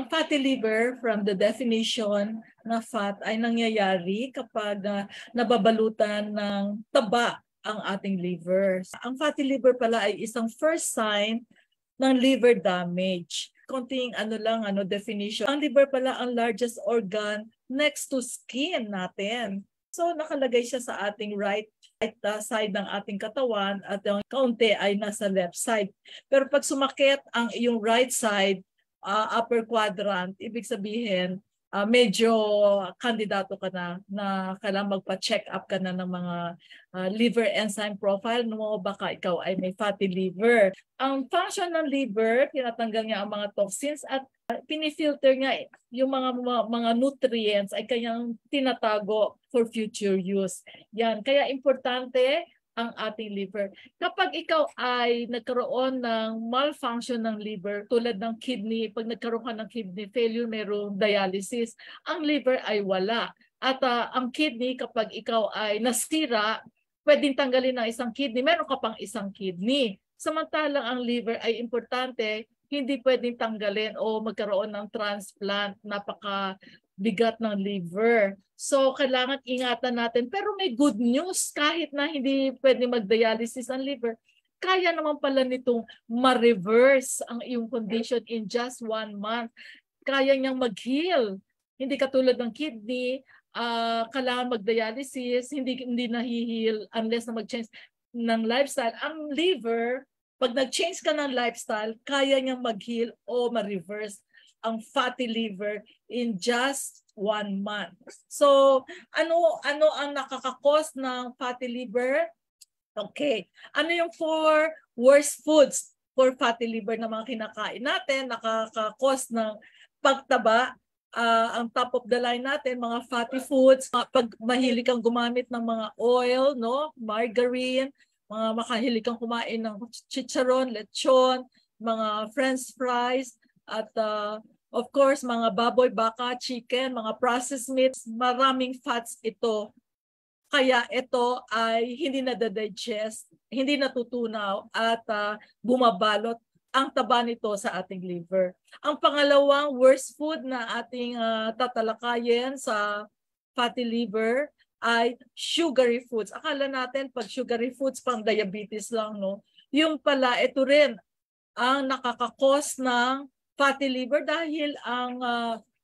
Ang fatty liver, from the definition na fat, ay nangyayari kapag nababalutan ng taba ang ating liver. Ang fatty liver pala ay isang first sign ng liver damage. Konting definition. Ang liver pala ang largest organ next to skin natin. So nakalagay siya sa ating right side ng ating katawan at yung kaunti ay nasa left side. Pero pag sumakit ang iyong right side, upper quadrant, ibig sabihin medyo kandidato ka na kailangan magpa-check up ka na ng mga liver enzyme profile mo, baka ikaw ay may fatty liver. Ang function ng liver, tinatanggal niya ang mga toxins at pinifilter niya yung mga nutrients ay kanyang tinatago for future use. Yan, kaya importante ang ating liver. Kapag ikaw ay nagkaroon ng malfunction ng liver, tulad ng kidney, pag nagkaroon ka ng kidney failure, mayroong dialysis, ang liver ay wala. At ang kidney, kapag ikaw ay nasira, pwedeng tanggalin ng isang kidney, meron ka pang isang kidney. Samantalang ang liver ay importante, hindi pwedeng tanggalin o magkaroon ng transplant, napakabigat ng liver. So, kailangan ingatan natin. Pero may good news, kahit na hindi pwedeng mag-dialysis ang liver, kaya naman pala nitong ma-reverse ang iyong condition in just 1 month. Kaya niyang mag-heal. Hindi katulad ng kidney, kailangan mag-dialysis, hindi na-heal unless na mag-change ng lifestyle. Ang liver, pag nag-change ka ng lifestyle, kaya niyang mag-heal o ma-reverse ang fatty liver in just 1 month. So, ano ang nakakakos ng fatty liver? Okay. Ano yung 4 worst foods for fatty liver na mga kinakain natin, nakakakos ng pagtaba? Ang top of the line natin, mga fatty foods, pag mahilig kang gumamit ng mga oil, no, margarine, mga makahilig kang kumain ng chicharon, lechon, mga french fries, at of course, mga baboy, baka, chicken, mga processed meats, maraming fats ito. Kaya ito ay hindi na-digest, hindi natutunaw at bumabalot ang taba nito sa ating liver. Ang pangalawang worst food na ating tatalakayin sa fatty liver ay sugary foods. Akala natin pag sugary foods pang diabetes lang, no? Yung pala, ito rin ang nakakakos ng fatty liver dahil ang,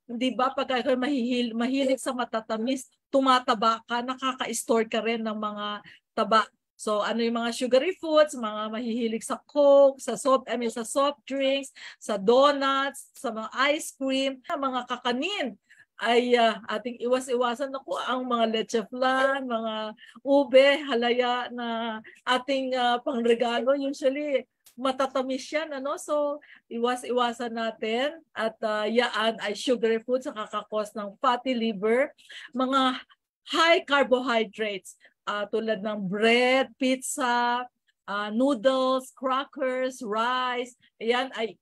di ba, pag ikaw mahilig sa matatamis, tumataba ka, nakaka-store ka rin ng mga taba. So ano yung mga sugary foods, mga mahihilig sa Coke, sa soft drinks, sa donuts, sa mga ice cream, mga kakanin ay ating iwas-iwasan. Naku, ang mga leche flan, mga ube, halaya na ating pangregalo, usually matatamis yan, ano? So, iwas-iwasan natin at yaan ay sugary foods sa kakakos ng fatty liver. Mga high carbohydrates tulad ng bread, pizza, noodles, crackers, rice. Yan ay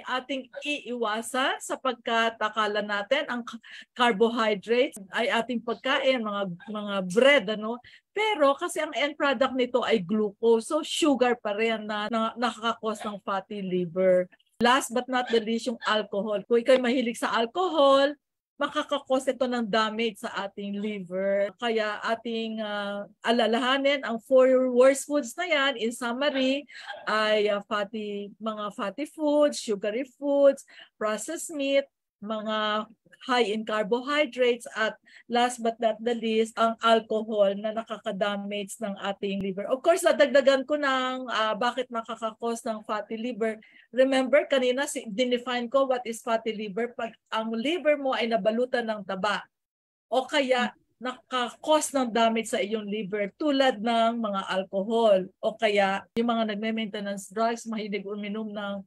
ating iiwasan sapagkat akala natin ang carbohydrates ay ating pagkain, mga bread, ano? Pero kasi ang end product nito ay glucose, so sugar pa rin na nakakakos ng fatty liver. Last but not the least, yung alcohol. Kung ikaw mahilig sa alcohol, makakakos ito ng damage sa ating liver. Kaya ating alalahanin ang 4 worst foods na yan. In summary, ay mga fatty foods, sugary foods, processed meat, mga high in carbohydrates, at last but not the least, ang alcohol na nakakadamage ng ating liver. Of course, nadagdagan ko ng bakit makakakos ng fatty liver. Remember, kanina dinefine ko what is fatty liver. Pag ang liver mo ay nabalutan ng taba o kaya nakakos ng damage sa iyong liver tulad ng mga alcohol o kaya yung mga nagme-maintenance drugs, mahilig uminom ng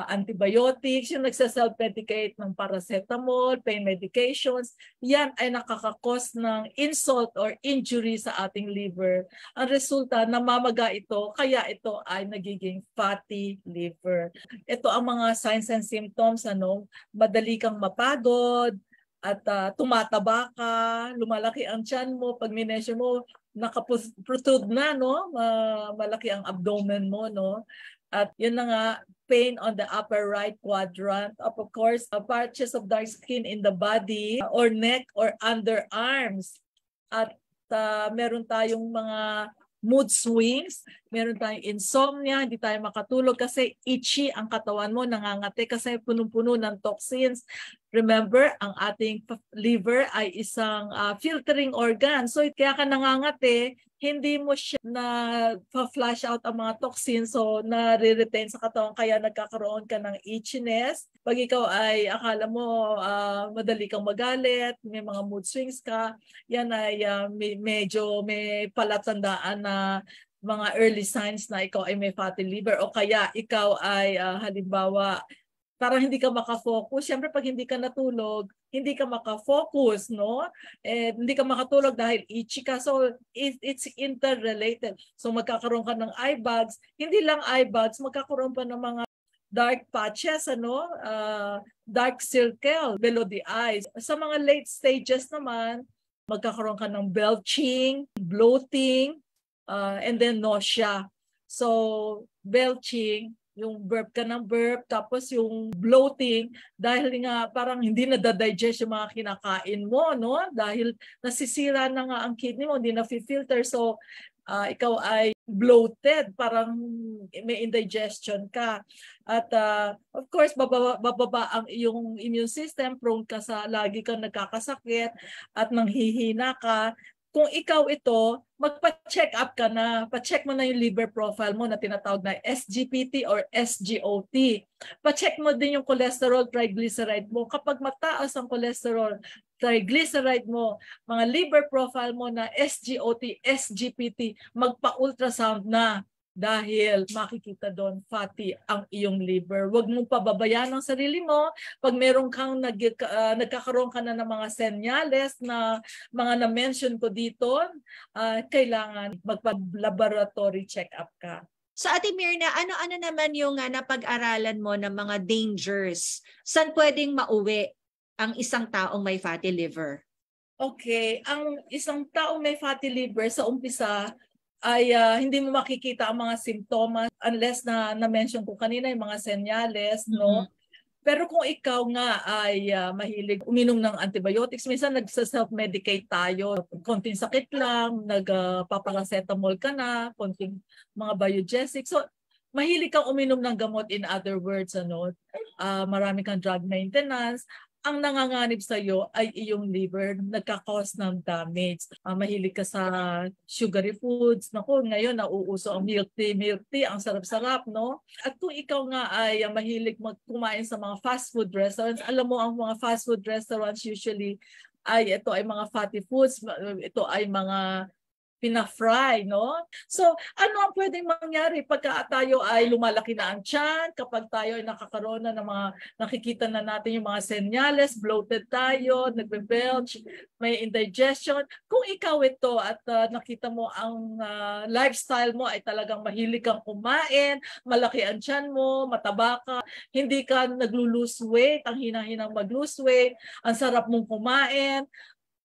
antibiotics, yung nagsa-self-medicate ng paracetamol, pain medications, yan ay nakakakos ng insult or injury sa ating liver. Ang resulta, namamaga ito, kaya ito ay nagiging fatty liver. Ito ang mga signs and symptoms, madali kang mapagod, at tumataba ka, lumalaki ang tiyan mo, pag minesyo mo, nakaprotrude na, no? Malaki ang abdomen mo, no? At yun na nga, pain on the upper right quadrant. Of course, patches of dark skin in the body or neck or underarms. At meron tayong mga mood swings, meron tayong insomnia, hindi tayo makatulog kasi itchy ang katawan mo, nangangati kasi punong-puno ng toxins. Remember, ang ating liver ay isang filtering organ. So kaya ka nangangati, hindi mo siya na-flush out ang mga toxins, so nare-retain sa katawan, kaya nagkakaroon ka ng itchiness. Pag ikaw ay akala mo madali kang magalit, may mga mood swings ka, yan ay medyo may palatandaan na mga early signs na ikaw ay may fatty liver, o kaya ikaw ay halimbawa parang hindi ka makafocus. Siyempre pag hindi ka natulog, hindi ka makafocus, no? Hindi ka makatulog dahil itchy ka. So it's interrelated. So magkakaroon ka ng eye bags. Hindi lang eye bags, magkakaroon pa ng mga dark patches, ano? Dark circle below the eyes. Sa mga late stages naman, magkakaroon ka ng belching, bloating, and then nausea. So belching, yung burp ka ng burp, tapos yung bloating, dahil nga parang hindi na-digest yung mga kinakain mo, no? Dahil nasisira na nga ang kidney mo, hindi na-filter. So, ikaw ay bloated, parang may indigestion ka. At of course, bababa ang iyong immune system, prone ka sa lagi kang nagkakasakit at nanghihina ka. Kung ikaw ito, magpa-check up ka na. Pa-check mo na yung liver profile mo na tinatawag na SGPT or SGOT. Pa-check mo din yung cholesterol triglyceride mo. Kapag mataas ang cholesterol triglyceride mo, mga liver profile mo na SGOT, SGPT, magpa-ultrasound na. Dahil makikita doon fatty ang iyong liver. Huwag mong pababayaan ang sarili mo. Pag meron kang nagkakaroon ka na ng mga senyales na mga na-mention ko dito, kailangan magpa-laboratory check-up ka. So Ate Myrna, ano-ano naman yung napag-aralan mo ng mga dangers? Saan pwedeng mauwi ang isang taong may fatty liver? Okay, ang isang taong may fatty liver sa umpisa ay hindi mo makikita ang mga simptomas unless na-mention ko kanina yung mga senyales, no? Pero kung ikaw nga ay mahilig uminom ng antibiotics, minsan nagsa-self-medicate tayo. Konting sakit lang, nagpaparacetamol ka na, konting mga biogesic. So, mahilig kang uminom ng gamot, in other words, ano, marami kang drug maintenance. Ang nanganganib sa iyo ay iyong liver, nagka-cause ng damage. Mahilig ka sa sugary foods. Naku, ngayon nauuso ang milk tea, ang sarap-sarap, no? At kung ikaw nga ay mahilig kumain sa mga fast food restaurants, alam mo ang mga fast food restaurants usually ay ito ay mga fatty foods, ito ay mga pina-fry, no? So, ano ang pwedeng mangyari pagka tayo ay lumalaki na ang tiyan, kapag tayo ay nakakaroon na ng mga, nakikita na natin yung mga senyales, bloated tayo, nagbe-belch, may indigestion. Kung ikaw ito at nakita mo ang lifestyle mo ay talagang mahilig kang kumain, malaki ang tiyan mo, mataba ka, hindi ka naglo-lose weight, ang hinahinang mag-lose weight, ang sarap mong kumain,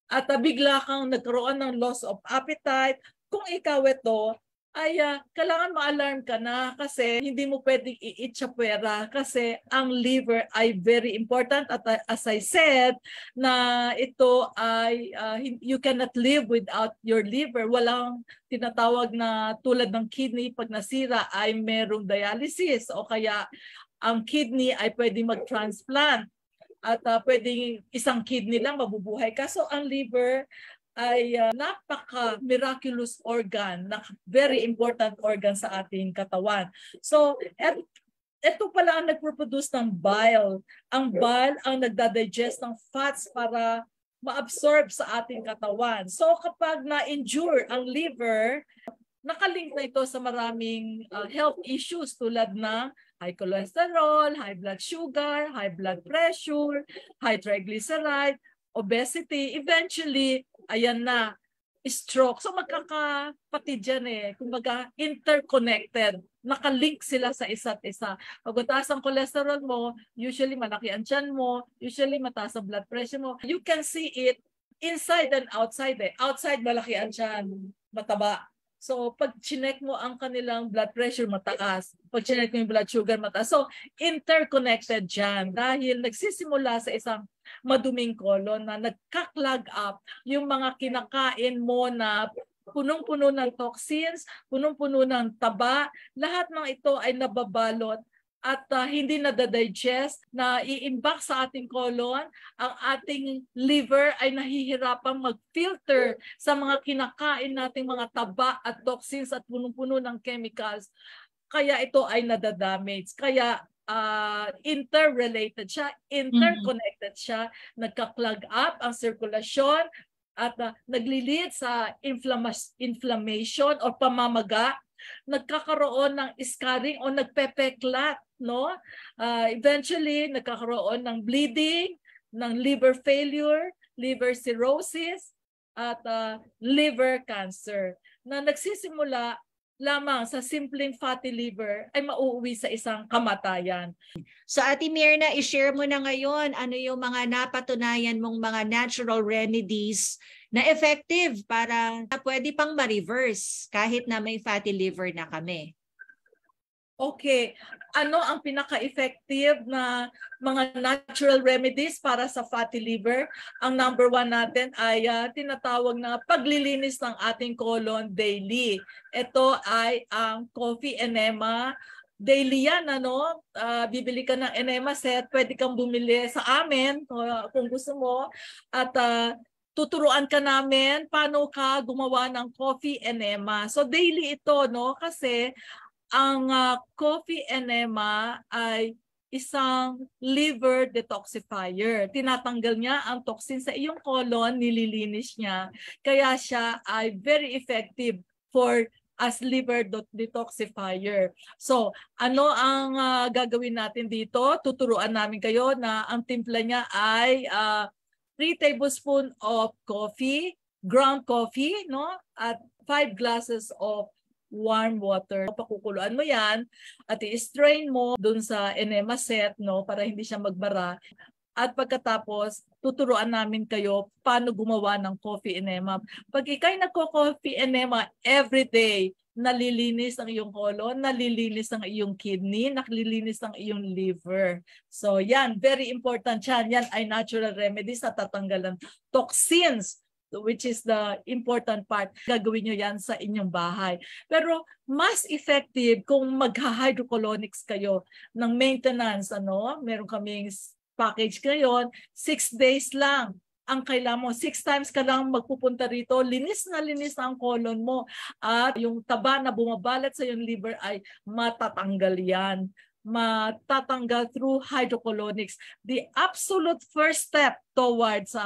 at bigla kang nagkaroon ng loss of appetite, kung ikaw ito, ay kailangan ma-alarm ka na kasi hindi mo pwedeng i-eat siya pwera kasi ang liver ay very important. At as I said, na ito ay you cannot live without your liver. Walang tinatawag na tulad ng kidney, pag nasira ay merong dialysis o kaya ang kidney ay pwedeng mag-transplant. At pwedeng isang kidney lang mabubuhay ka. So ang liver ay napaka-miraculous organ, very important organ sa ating katawan. So ito pala ang nagproduce ng bile. Ang bile ang nagdadigest ng fats para ma-absorb sa ating katawan. So kapag na-injure ang liver, nakalink na ito sa maraming health issues tulad ng high cholesterol, high blood sugar, high blood pressure, high triglyceride, obesity, eventually, ayan na, stroke. So magkakapatid yan eh. Kumbaga, interconnected. Nakalink sila sa isa't isa. Pag mataas ang cholesterol mo, usually malaki ang tiyan mo, usually mataas ang blood pressure mo. You can see it inside and outside eh. Outside, malaki ang tiyan. mataba. So, pag chinek mo ang kanilang blood pressure, mataas. Pag chinek mo yung blood sugar, mataas. So, interconnected dyan dahil nagsisimula sa isang maduming colon na nagka-clog up yung mga kinakain mo na punong-puno ng toxins, punong-puno ng taba. Lahat ng ito ay nababalot at hindi nadadigest, na i-imbak sa ating colon. Ang ating liver ay nahihirapang mag-filter sa mga kinakain nating mga taba at toxins at punong-puno ng chemicals. Kaya ito ay nadadamage. Kaya interrelated siya, interconnected siya, nagka-clog up ang sirkulasyon at naglilid sa inflammation o pamamaga, nagkakaroon ng scarring o nagpepeklat, no? Eventually, nagkakaroon ng bleeding, ng liver failure, liver cirrhosis, at liver cancer na nagsisimula lamang sa simpleng fatty liver ay mauuwi sa isang kamatayan. So Ate Mirna, i-share mo na ngayon ano yung mga napatunayan mong mga natural remedies na effective para pwede pang ma-reverse kahit na may fatty liver na kami. Okay, ano ang pinaka-effective na mga natural remedies para sa fatty liver? Ang number 1 natin ay tinatawag na paglilinis ng ating colon daily. Ito ay ang coffee enema. Daily yan, ano? Bibili ka ng enema set, pwede kang bumili sa amin kung gusto mo. At tuturuan ka namin paano ka gumawa ng coffee enema. So daily ito, no? Kasi ang coffee enema ay isang liver detoxifier. Tinatanggal niya ang toxin sa iyong colon, nililinis niya. Kaya siya ay very effective as liver detoxifier. So, ano ang gagawin natin dito? Tuturuan namin kayo na ang timpla niya ay 3 tablespoons of coffee, ground coffee, no? At 5 glasses of warm water. Pakukuluan mo yan at i-strain mo dun sa enema set, no, para hindi siya magbara. At pagkatapos, tuturuan namin kayo paano gumawa ng coffee enema. Pag ikay nagko-coffee enema everyday, nalilinis ang iyong colon, nalilinis ang iyong kidney, nalilinis ang iyong liver. So yan, very important yan. Yan ay natural remedies na tatanggalan toxins, which is the important part. Gagawin nyo yan sa inyong bahay. Pero mas effective kung magha-hydrocolonics kayo ng maintenance. Meron kaming package ngayon, 6 days lang. Ang kailangan mo, 6 times ka lang magpupunta rito, linis na ang colon mo. At yung taba na bumabalat sa yung liver ay matatanggal yan. Matatanggal through hydrocolonics. The absolute first step towards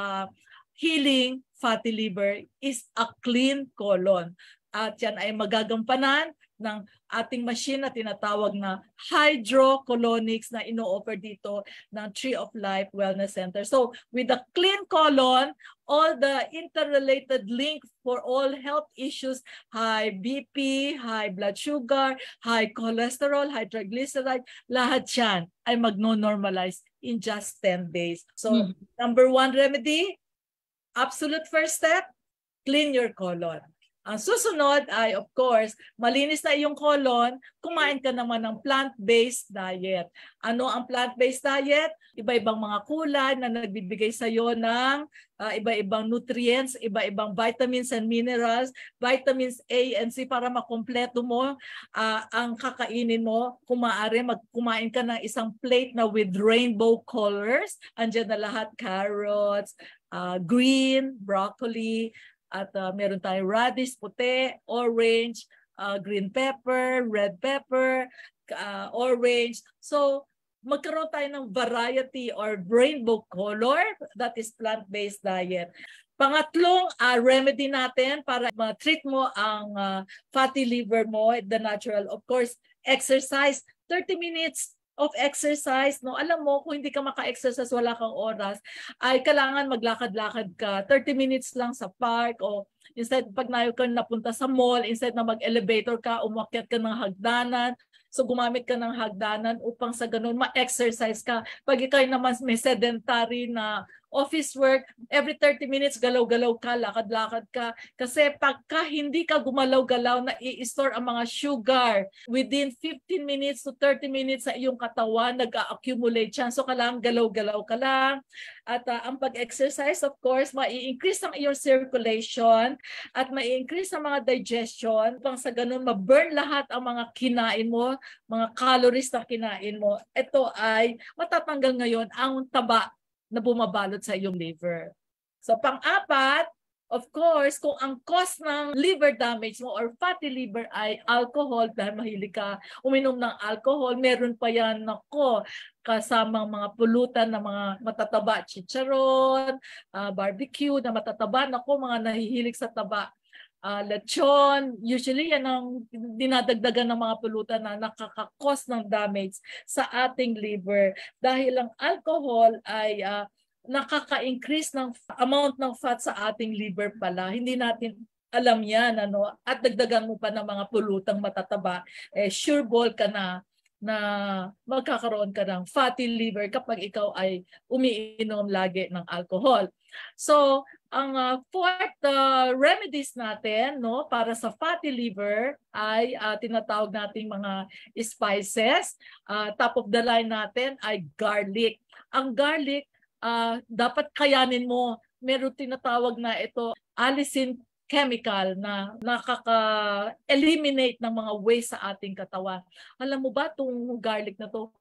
healing fatty liver is a clean colon. At yan ay magagampanan ng ating machine na tinatawag na hydrocolonics na ino-offer dito ng Tree of Life Wellness Center. So with a clean colon, all the interrelated link for all health issues, high BP, high blood sugar, high cholesterol, high triglyceride, lahat yan ay magno-normalize in just 10 days. So number 1 remedy, absolute first step, clean your colon. Ang susunod ay, of course, malinis na iyong colon, kumain ka naman ng plant-based diet. Ano ang plant-based diet? Iba-ibang mga kulay na nagbibigay sa iyo ng iba-ibang nutrients, iba-ibang vitamins and minerals, vitamins A and C para makompleto mo ang kakainin mo. Kung maaari, kumain ka ng isang plate na with rainbow colors. Andiyan na lahat, carrots, green, broccoli, at meron tayong radish, puti, orange, green pepper, red pepper, orange. So, magkaroon tayo ng variety or rainbow color. That is plant-based diet. Pangatlong remedy natin para ma-treat mo ang fatty liver mo, the natural, of course, exercise. 30 minutes of exercise, no? Alam mo, kung hindi ka maka-exercise, wala kang oras, ay kailangan maglakad-lakad ka. 30 minutes lang sa park o instead, pag napunta sa mall, instead na mag-elevator ka, umakyat ka ng hagdanan, So gumamit ka ng hagdanan upang sa ganun ma-exercise ka. Pag ikaw naman may sedentary na office work, every 30 minutes galaw-galaw ka, lakad-lakad ka. Kasi pagka hindi ka gumalaw-galaw, na i-store ang mga sugar within 15 minutes to 30 minutes sa iyong katawan, nag-accumulate siya. So kailangan galaw-galaw ka lang. At ang pag-exercise, of course, mai-increase ang iyong circulation at mai-increase ang mga digestion. Pang sa ganun, ma-burn lahat ang mga kinain mo, mga calories na kinain mo. Ito ay matatanggal ngayon ang taba na bumabalot sa iyong liver. So pang-apat, of course, kung ang cause ng liver damage mo or fatty liver ay alcohol, dahil mahilig ka uminom ng alcohol, meron pa yan, nako, kasamang mga pulutan na mga matataba, chicharon, barbecue na matataba, nako, mga nahihilig sa taba. Lechon, usually yan ang dinadagdagan ng mga pulutan na nakakakos ng damage sa ating liver. Dahil ang alcohol ay nakaka-increase ng amount ng fat sa ating liver pala. Hindi natin alam yan, ano? At dagdagan mo pa ng mga pulutang matataba, sure ball ka na magkakaroon ka ng fatty liver kapag ikaw ay umiinom lagi ng alcohol. So, ang fourth remedies natin, no, para sa fatty liver ay tinatawag nating mga spices. Top of the line natin ay garlic. Ang garlic, dapat kayanin mo. Meron tinatawag na ito allicin chemical na nakaka-eliminate ng mga waste sa ating katawan. Alam mo ba itong garlic na to?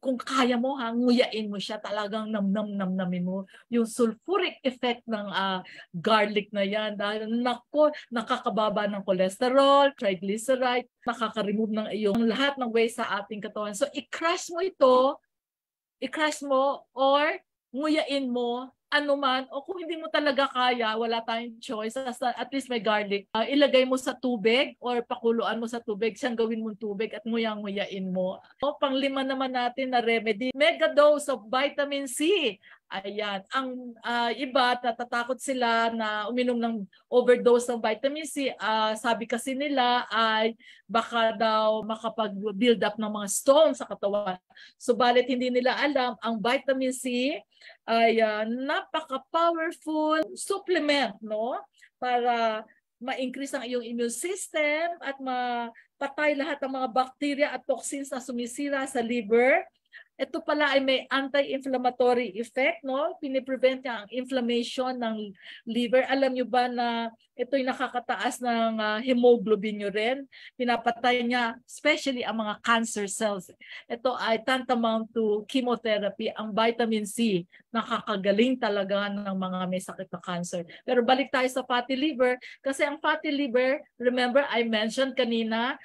Kung kaya mo, nguyain mo siya, talagang namnamin mo yung sulfuric effect ng garlic na yan. Dahil nakakababa ng cholesterol, triglyceride, nakaka-remove ng iyong lahat ng waste sa ating katawan. So i-crush mo ito, or nguyain mo, anuman, o kung hindi mo talaga kaya, wala tayong choice, at least may garlic, ilagay mo sa tubig or pakuluan mo sa tubig, siyang gawin mong tubig at nguyang-nguyain mo. Pang-lima naman natin na remedy, mega dose of vitamin C. Ayan, ang iba natatakot sila na uminom ng overdose ng vitamin C. Sabi kasi nila ay baka daw makapag-build up ng mga stones sa katawan. Subalit hindi nila alam, ang vitamin C ay napaka-powerful supplement, no? Para ma-increase ang iyong immune system at mapatay lahat ng mga bacteria at toxins na sumisira sa liver. Ito pala ay may anti-inflammatory effect, no? Piniprevent niya ang inflammation ng liver. Alam niyo ba na ito'y nakakataas ng hemoglobin nyo rin? Pinapatay niya, especially ang mga cancer cells. Ito ay tantamount to chemotherapy. Ang vitamin C, nakakagaling talaga ng mga may sakit na cancer. Pero balik tayo sa fatty liver, kasi ang fatty liver, remember I mentioned kanina,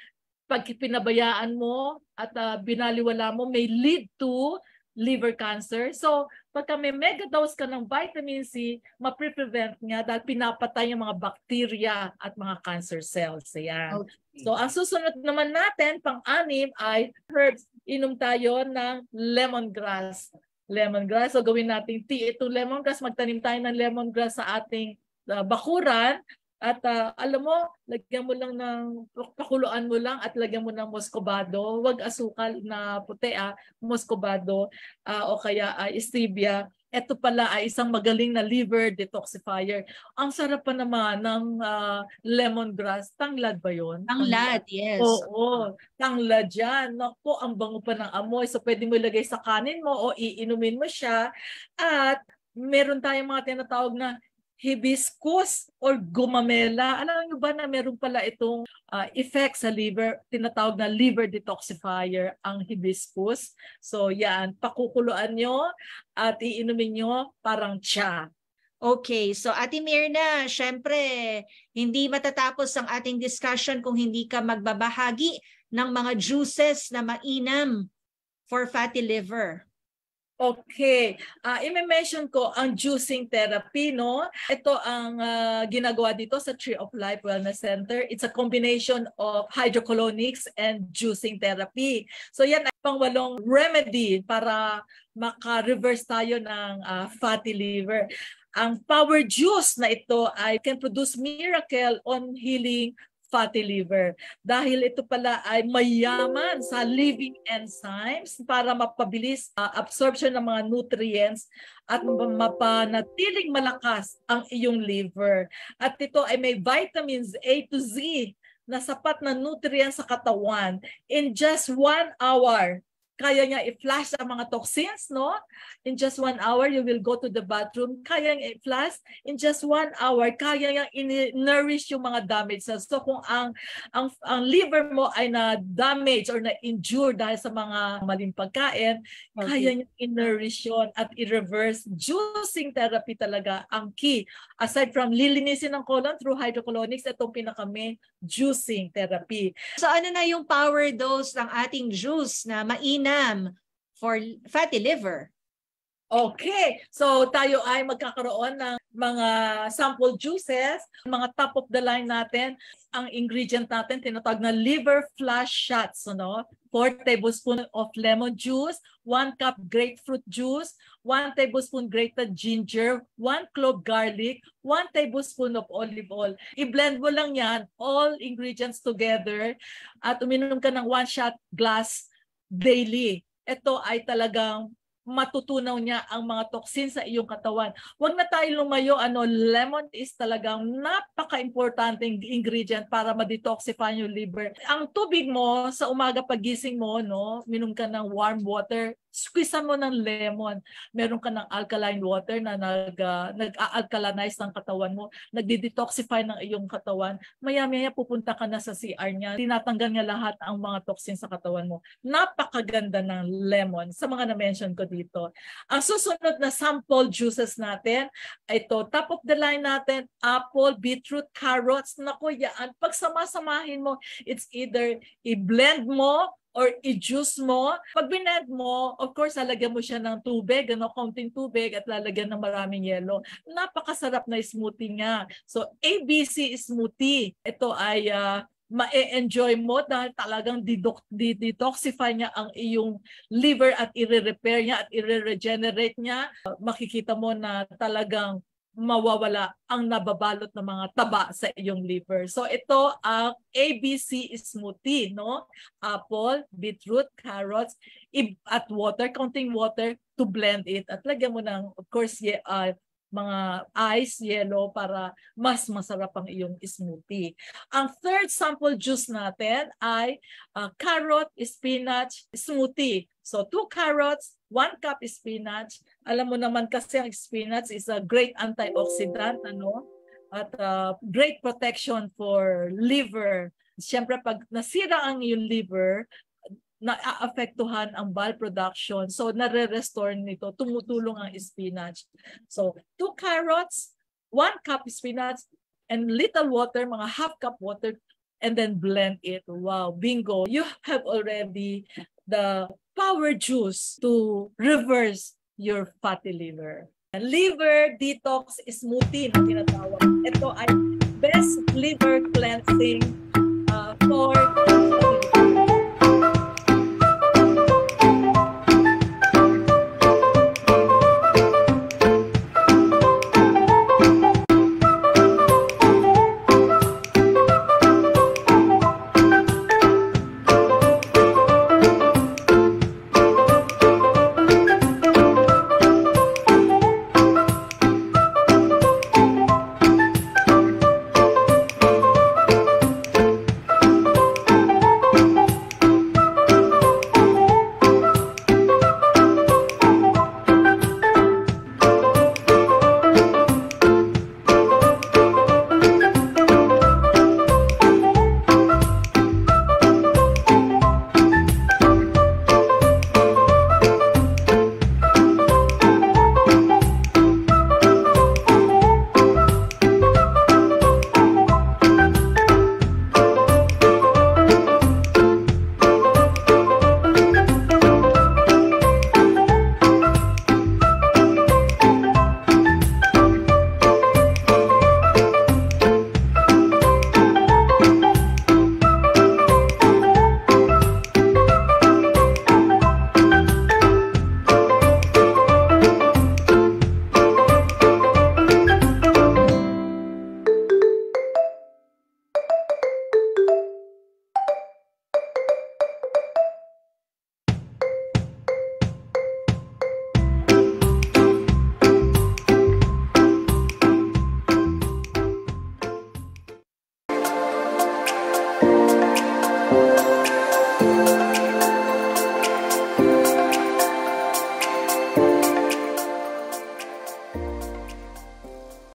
pag pinabayaan mo at binaliwala mo, may lead to liver cancer. So, pagka may mega dose ka ng vitamin C, ma-prevent niya dahil pinapatay yung mga bacteria at mga cancer cells. Ayan. Okay. So, ang susunod naman natin, pang-anim, ay herbs. Inom tayo ng lemongrass. Lemongrass. So, gawin natin tea. Itong lemongrass, magtanim tayo ng lemongrass sa ating bakuran. At alam mo, lagyan mo lang ng, pakuluan mo lang at lagyan mo ng muscovado. Huwag asukal na puti, muscovado o kaya stevia. Ito pala ay isang magaling na liver detoxifier. Ang sarap pa naman ng lemongrass. Tanglad ba yun? Tanglad, yes. Oo, tanglad yan. Naku, ang bango pa ng amoy. So pwede mo ilagay sa kanin mo o iinumin mo siya. At meron tayong mga tinatawag na hibiscus or gumamela. Alam niyo ba na meron pala itong effect sa liver, tinatawag na liver detoxifier ang hibiscus. So yan, pakukuluan nyo at iinumin nyo parang tsa. Okay, so Ate Mirna, syempre hindi matatapos ang ating discussion kung hindi ka magbabahagi ng mga juices na mainam for fatty liver. Okay. I-mention ko ang juicing therapy, no? Ito ang ginagawa dito sa Tree of Life Wellness Center. It's a combination of hydrocolonics and juicing therapy. So yan ay pang-walong remedy para maka-reverse tayo ng fatty liver. Ang power juice na ito ay can produce miracle on healing fatty liver. Dahil ito pala ay mayaman sa living enzymes para mapabilis absorption ng mga nutrients at mapanatiling malakas ang iyong liver. At ito ay may vitamins A to Z na sapat na nutrients sa katawan in just 1 hour. Kaya niya i-flush ang mga toxins, no? In just 1 hour, you will go to the bathroom. Kaya niya i-flush. In just 1 hour, kaya niya i-nourish yung mga damage. So kung ang liver mo ay na-damage or na-injure dahil sa mga maling pagkain, kaya niya i-nourish yun at i-reverse. Juicing therapy talaga ang key. Aside from lilinisin ng colon through hydrocolonics, itong pinaka-main juicing therapy. So ano na yung power dose ng ating juice na mainam for fatty liver? Okay, so tayo ay magkakaroon ng mga sample juices, mga top of the line natin. Ang ingredient natin tinatawag na liver flush shots, 4 tablespoons of lemon juice, 1 cup grapefruit juice, 1 tablespoon grated ginger, 1 clove garlic, 1 tablespoon of olive oil. I-blend mo lang yan, all ingredients together, at uminom ka ng 1 shot glass daily. Ito ay talagang matutunaw niya ang mga toxins sa iyong katawan. Huwag na tayo lumayo. Lemon is talagang napaka-importanting ingredient para ma-detoxify yung liver. Ang tubig mo sa umaga pagising mo, minom ka ng warm water, squeeze mo ng lemon. Meron ka ng alkaline water na nag-alkalinize ng katawan mo, nagdi-detoxify ng iyong katawan. Maya-maya pupunta ka na sa CR niya. Tinatanggal niya lahat ang mga toxins sa katawan mo. Napakaganda ng lemon sa mga na-mention ko dito. Ang susunod na sample juices natin, ito, top of the line natin, apple, beetroot, carrots. Naku, yan. Pag sama-samahin mo, it's either i-blend mo or i-juice mo. Pag bined mo, of course, lalagyan mo siya ng tubig, kaunting tubig, at lalagyan ng maraming yelo. Napakasarap na smoothie nga. So, ABC smoothie. Ito ay ma-enjoy mo dahil talagang detoxify niya ang iyong liver at i-repair niya at i-regenerate niya. Makikita mo na talagang mawawala ang nababalot ng mga taba sa iyong liver. So ito ang ABC smoothie, Apple, beetroot, carrots, at water, counting water to blend it. At lagyan mo ng, of course, mga ice, yellow para mas masarap ang iyong smoothie. Ang third sample juice natin ay carrot, spinach smoothie. So 2 carrots, 1 cup spinach. Alam mo naman kasi ang spinach is a great antioxidant, at great protection for liver. Siyempre pag nasira ang iyong liver, naaapektuhan ang bile production. So, nare-restore nito. Tumutulong ang spinach. So, 2 carrots, 1 cup spinach, and little water, mga half cup water, and then blend it. Wow, bingo. You have already the power juice to reverse your fatty liver. Liver detox smoothie na tinatawag. Ito ay best liver cleansing